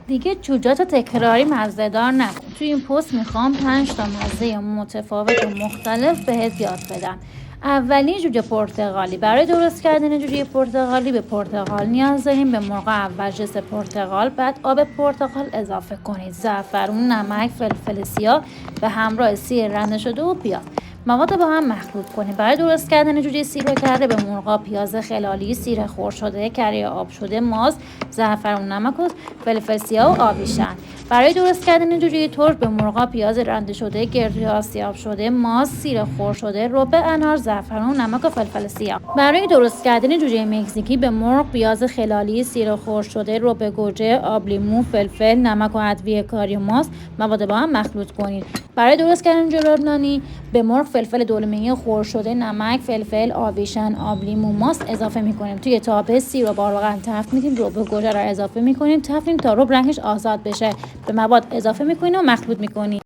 دیگه جوجات تکراری مزه‌دار نکن. توی این پست میخوام 5 تا مزه متفاوت و مختلف بهت یاد بدم. اولی جوجه پرتقالی. برای درست کردن جوجه پرتقالی به پرتقال نیاز داریم. به مرغ اول ژس پرتقال، بعد آب پرتقال اضافه کنید، زعفرون، نمک، فلفل سیاه به همراه سیر رنده شده و پیاز. مواد با هم مخلوط کنید. برای درست کردن جوجه سیر و کره به مرغ پیاز خلالی، سیر خرد شده، کره آب شده، ماست، زعفرون، نمک و فلفل سیاه و آبیشن. برای درست کردن جوجه ترش به مرغ پیاز رنده شده، گردوی آسیاب شده، ماست، سیر خرد شده، رب انار، زعفرون، نمک و فلفل سیاه. برای درست کردن جوجه مکزیکی به مرغ پیاز خلالی، سیر خرد شده، رب گوجه، آب لیمو، فلفل، نمک و ادویه کاری و ماست مواد با هم مخلوط کنید. برای درست کردن جوجه لبنانی به مرغ فلفل دلمه‌ای خرد شده، نمک، فلفل، آبیشن، آب لیمو، ماست اضافه می‌کنیم. توی تابه سیر و بارقن تفت می‌دیم، رب گوجه را اضافه می‌کنیم، تفت تا رب رنگش آزاد بشه. به مواد اضافه می‌کنیم و مخلوط می‌کنیم.